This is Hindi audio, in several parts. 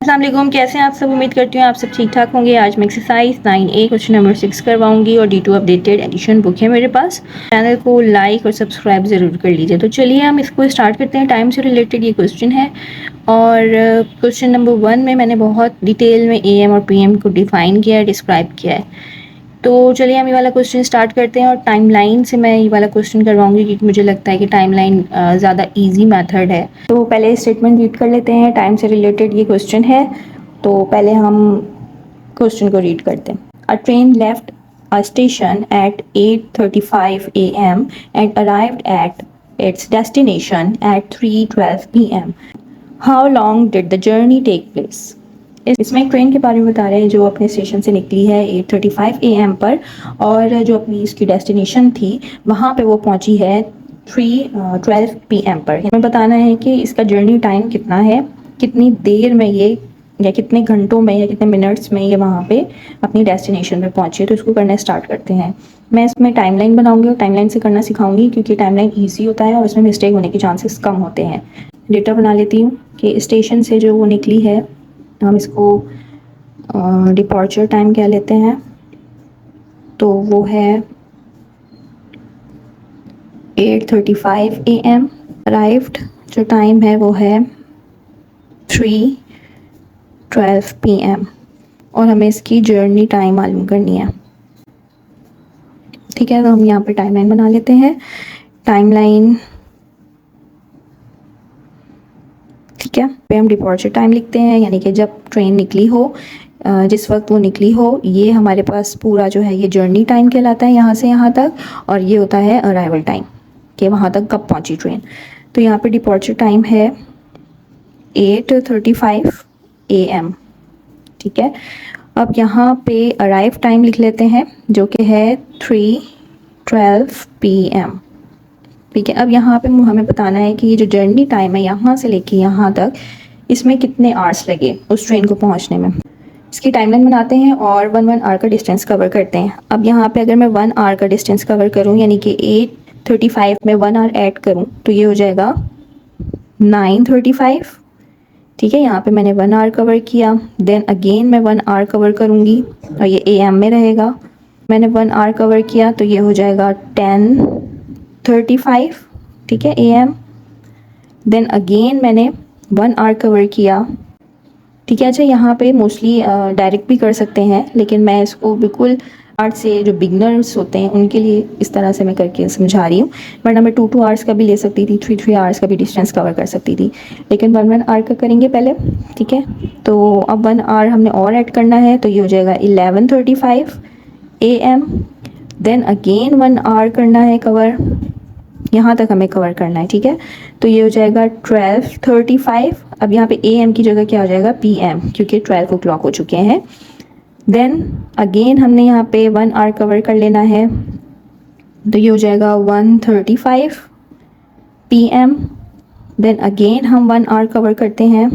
अस्सलाम वालेकुम, कैसे हैं आप सब। उम्मीद करती हूँ आप सब ठीक ठाक होंगे। आज मैं एक्सरसाइज 9A क्वेश्चन नंबर 6 करवाऊंगी और D2 अपडेटेड एडिशन बुक है मेरे पास। चैनल को लाइक और सब्सक्राइब ज़रूर कर लीजिए। तो चलिए हम इसको स्टार्ट करते हैं। टाइम से रिलेटेड ये क्वेश्चन है और क्वेश्चन नंबर 1 में मैंने बहुत डिटेल में AM और PM को डिफ़ाइन किया है, डिस्क्राइब किया है। तो चलिए हम ये वाला क्वेश्चन स्टार्ट करते हैं और टाइमलाइन से मैं ये वाला क्वेश्चन करवाऊंगी क्योंकि मुझे लगता है कि टाइमलाइन ज़्यादा इजी मेथड है। तो पहले स्टेटमेंट रीड कर लेते हैं। टाइम से रिलेटेड ये क्वेश्चन है, तो पहले हम क्वेश्चन को रीड करते हैं। अ train left a station at 8:35 AM and arrived at its destination at 3:12 PM. How long did the journey take place? इसमें एक ट्रेन के बारे में बता रहे हैं जो अपने स्टेशन से निकली है 8:35 AM पर और जो अपनी इसकी डेस्टिनेशन थी वहाँ पे वो पहुँची है 3:12 PM पर। हमें बताना है कि इसका जर्नी टाइम कितना है, कितनी देर में ये या कितने घंटों में या कितने मिनट्स में ये वहाँ पे अपनी डेस्टिनेशन पे पहुँची है। तो इसको करना स्टार्ट करते हैं। मैं इसमें टाइमलाइन बनाऊंगी और टाइमलाइन से करना सिखाऊंगी क्योंकि टाइमलाइन ईजी होता है और इसमें मिस्टेक होने के चांसेस कम होते हैं। डेटा बना लेती हूँ कि स्टेशन से जो वो निकली है हम इसको डिपार्चर टाइम कह लेते हैं, तो वो है 8:35 AM। अराइव्ड जो टाइम है वो है 3:12 PM और हमें इसकी जर्नी टाइम मालूम करनी है। ठीक है, तो हम यहाँ पे टाइमलाइन बना लेते हैं। टाइमलाइन ठीक है, पे हम डिपार्चर टाइम लिखते हैं, यानी कि जब ट्रेन निकली हो, जिस वक्त वो निकली हो, ये हमारे पास पूरा जो है ये जर्नी टाइम कहलाता है यहाँ से यहाँ तक, और ये होता है अराइवल टाइम कि वहाँ तक कब पहुँची ट्रेन। तो यहाँ पे डिपार्चर टाइम है 8:35 AM। ठीक है, अब यहाँ पे अराइव टाइम लिख लेते हैं जो कि है 3:12 PM। ठीक है, अब यहाँ पे हमें बताना है कि ये जो जर्नी टाइम है यहाँ से लेके यहाँ तक, इसमें कितने आवर्स लगे उस ट्रेन को पहुँचने में। इसकी टाइमलाइन बनाते हैं और 1 आवर का डिस्टेंस कवर करते हैं। अब यहाँ पे अगर मैं 1 आवर का डिस्टेंस कवर करूँ यानी कि 8:35 में 1 आवर ऐड करूँ तो ये हो जाएगा 9:35। ठीक है, यहाँ पे मैंने 1 आवर कवर किया, देन अगेन मैं 1 आवर कवर करूँगी और ये AM में रहेगा। मैंने 1 आवर कवर किया तो ये हो जाएगा 10:35। ठीक है, AM। देन अगेन मैंने 1 आवर कवर किया। ठीक है, अच्छा यहाँ पे मोस्टली डायरेक्ट भी कर सकते हैं, लेकिन मैं इसको बिल्कुल आर्ट से जो बिगनर्स होते हैं उनके लिए इस तरह से मैं करके समझा रही हूँ। वरना मैं 2 आवर्स का भी ले सकती थी, 3 आवर्स का भी डिस्टेंस कवर कर सकती थी, लेकिन 1 आवर का करेंगे पहले। ठीक है, तो अब 1 आवर हमने और ऐड करना है तो ये हो जाएगा 11:35 AM। देन अगेन 1 आवर करना है कवर, यहाँ तक हमें कवर करना है। ठीक है, तो ये हो जाएगा 12:35। अब यहाँ पे AM की जगह क्या हो जाएगा PM, क्योंकि 12 o'clock हो चुके हैं। देन अगेन हमने यहाँ पे 1 आवर कवर कर लेना है तो ये हो जाएगा 1:35 PM। देन अगेन हम 1 आवर कवर करते हैं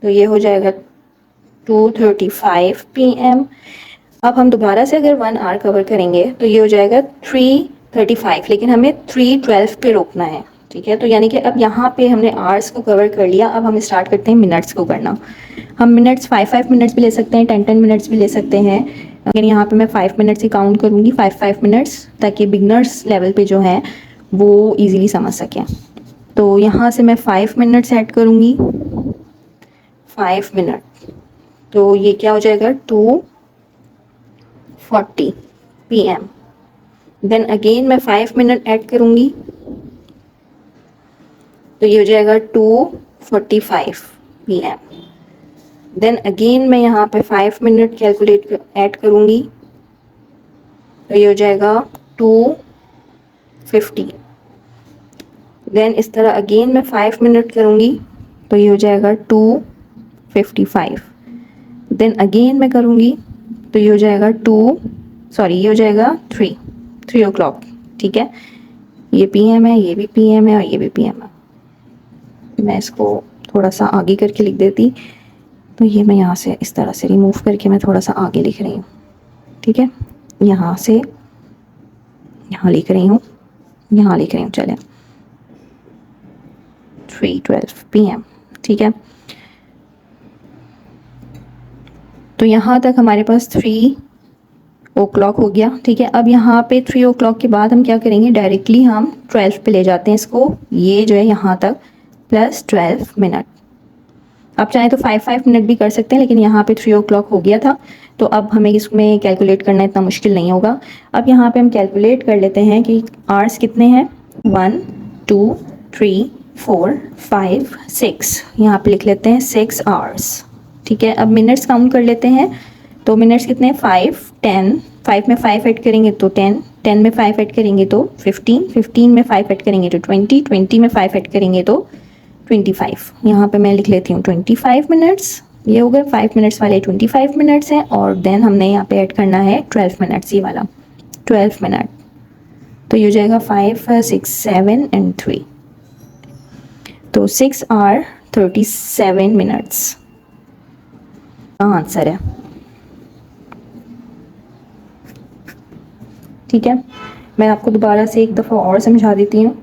तो ये हो जाएगा 2:35 PM। अब हम दोबारा से अगर 1 आवर कवर करेंगे तो ये हो जाएगा 3:35, लेकिन हमें 3:12 पे रोकना है। ठीक है, तो यानी कि अब यहाँ पे हमने आवर्स को कवर कर लिया। अब हम स्टार्ट करते हैं मिनट्स को करना। हम मिनट्स 5 मिनट्स भी ले सकते हैं, 10 मिनट्स भी ले सकते हैं, लेकिन यहाँ पे मैं 5 मिनट्स ही काउंट करूँगी, 5 मिनट्स, ताकि बिगनर्स लेवल पे जो है वो ईजिली समझ सकें। तो यहाँ से मैं 5 मिनट्स ऐड करूँगी, 5 मिनट, तो ये क्या हो जाएगा 2:40 PM। देन अगेन मैं 5 मिनट ऐड करूँगी तो ये हो जाएगा 2:45 PM। देन अगेन मैं यहाँ पे 5 मिनट कैलकुलेट ऐड करूँगी तो ये हो जाएगा 2:50। देन इस तरह अगेन मैं 5 मिनट करूँगी तो ये हो जाएगा 2:55। देन अगेन मैं करूँगी तो ये हो जाएगा ये हो जाएगा 3 o'clock। ठीक है, ये PM है, ये भी PM है और ये भी PM है। मैं इसको थोड़ा सा आगे करके लिख देती, तो ये मैं यहाँ से इस तरह से रिमूव करके मैं थोड़ा सा आगे लिख रही हूँ। ठीक है, यहाँ से यहाँ लिख रही हूँ, यहाँ लिख रही हूँ, चले 3:12 PM। ठीक है, तो यहाँ तक हमारे पास 3 o'clock हो गया, ठीक है। अब यहाँ पे 3 o'clock के बाद हम क्या करेंगे, डायरेक्टली हम 12 पे ले जाते हैं इसको, ये जो है यहाँ तक प्लस 12 मिनट। आप चाहें तो 5 मिनट भी कर सकते हैं, लेकिन यहाँ पे 3 o'clock हो गया था, तो अब हमें इसमें कैलकुलेट करना इतना मुश्किल नहीं होगा। अब यहाँ पे हम कैलकुलेट कर लेते हैं कि आवर्स कितने हैं, 1 2 3 4 5 6, यहाँ पे लिख लेते हैं 6 आवर्स, ठीक है। अब मिनट्स काउंट कर लेते हैं, तो मिनट्स कितने हैं, 5 10, 5 में 5 ऐड करेंगे तो 10, 10 में 5 ऐड करेंगे तो 15, 15 में 5 ऐड करेंगे तो 20, 20 में 5 ऐड करेंगे तो 25। यहाँ पे मैं लिख लेती हूँ 25 मिनट्स, ये हो गए 5 मिनट्स वाले 25 मिनट्स हैं, और देन हमने यहाँ पे ऐड करना है 12 मिनट्स, ये वाला 12 मिनट, तो ये हो जाएगा 5 6 7 एंड 3, तो 6 आवर 37 मिनट्स का आंसर है, ठीक है। मैं आपको दोबारा से एक दफ़ा और समझा देती हूँ।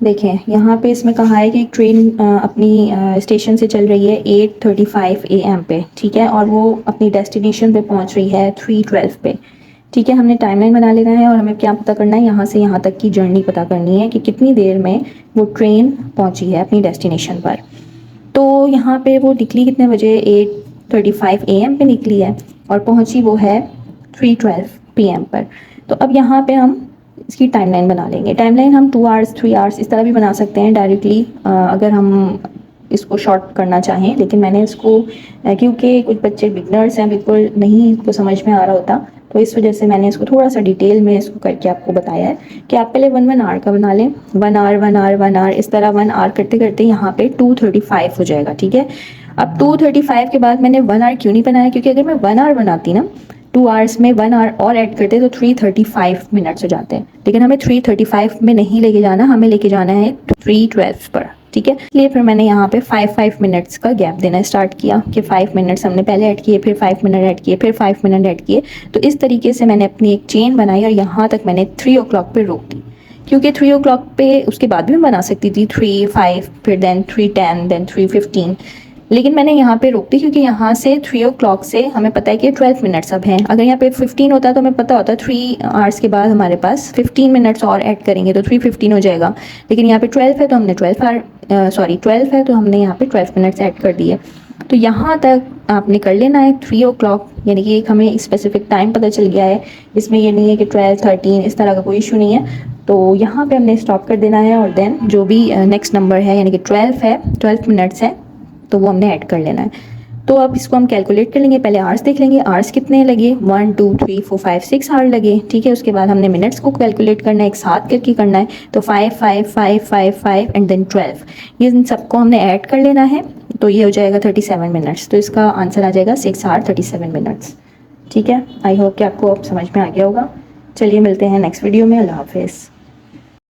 देखें यहाँ पे इसमें कहा है कि एक ट्रेन अपनी स्टेशन से चल रही है 8:35 AM पे, ठीक है, और वो अपनी डेस्टिनेशन पे पहुँच रही है 3:12 पे, ठीक है। हमने टाइमलाइन बना लेना है और हमें क्या पता करना है, यहाँ से यहाँ तक की जर्नी पता करनी है कि कितनी देर में वो ट्रेन पहुँची है अपनी डेस्टिनेशन पर। तो यहाँ पे वो निकली कितने बजे, 8:35 AM पे निकली है, और पहुँची वो है 3:12 PM पर। तो अब यहाँ पे हम इसकी टाइमलाइन बना लेंगे। टाइमलाइन हम 2 आवर्स 3 आवर्स इस तरह भी बना सकते हैं डायरेक्टली, अगर हम इसको शॉर्ट करना चाहें, लेकिन मैंने इसको क्योंकि कुछ बच्चे बिगनर्स हैं, बिल्कुल नहीं इनको समझ में आ रहा होता, तो इस वजह से मैंने इसको थोड़ा सा डिटेल में इसको करके आपको बताया है कि आप पहले 1 आवर का बना लें, 1 आवर 1 आवर 1 आवर, इस तरह 1 आवर करते करते यहाँ पे 2:35 हो जाएगा, ठीक है। अब 2:35 के बाद मैंने 1 आवर क्यों नहीं बनाया, क्योंकि अगर मैं 1 आवर बनाती ना, 2 आवर्स में 1 आवर और ऐड करते तो 3:35 मिनट्स हो जाते हैं, लेकिन हमें 3:35 में नहीं लेके जाना, हमें लेके जाना है 3:12 पर, ठीक है। इसलिए फिर मैंने यहाँ पे 5 मिनट्स का गैप देना स्टार्ट किया कि 5 मिनट्स हमने पहले ऐड किए, फिर 5 मिनट ऐड किए, फिर 5 मिनट ऐड किए। तो इस तरीके से मैंने अपनी एक चेन बनाई और यहाँ तक मैंने 3 o'clock पे रोक दी, क्योंकि 3 o'clock पे उसके बाद भी मैं बना सकती थी 3 5, फिर देन 3 10, देन 3 15, लेकिन मैंने यहाँ पे रोक दी क्योंकि यहाँ से 3 o'clock से हमें पता है कि 12 मिनट्स अब हैं। अगर यहाँ पे 15 होता तो हमें पता होता 3 आवर्स के बाद हमारे पास 15 मिनट्स और ऐड करेंगे तो 3:15 हो जाएगा, लेकिन यहाँ पे 12 है तो हमने 12 है तो हमने यहाँ पे 12 मिनट्स ऐड कर दिए। तो यहाँ तक आपने कर लेना है 3 o'clock, यानी कि एक हमें स्पेसिफिक टाइम पता चल गया है, इसमें ये नहीं है कि 12 13 इस तरह का कोई इशू नहीं है। तो यहाँ पे हमने स्टॉप कर देना है, और देन जो भी नेक्स्ट नंबर है यानी कि 12 है, 12 मिनट्स है, तो वो हमने ऐड कर लेना है। तो अब इसको हम कैलकुलेट कर लेंगे, पहले आवर्स देख लेंगे, आवर्स कितने लगे, 1 2 3 4 5 6 आवर लगे, ठीक है। उसके बाद हमने मिनट्स को कैलकुलेट करना है, एक साथ करके करना है, तो 5 5 5 5 5 एंड देन 12, ये इन सबको हमने ऐड कर लेना है, तो ये हो जाएगा 37 मिनट्स। तो इसका आंसर आ जाएगा 6 आवर 37 मिनट्स, ठीक है। आई होप कि आपको अब समझ में आ गया होगा। चलिए मिलते हैं नेक्स्ट वीडियो में, अल्लाह हाफिज़।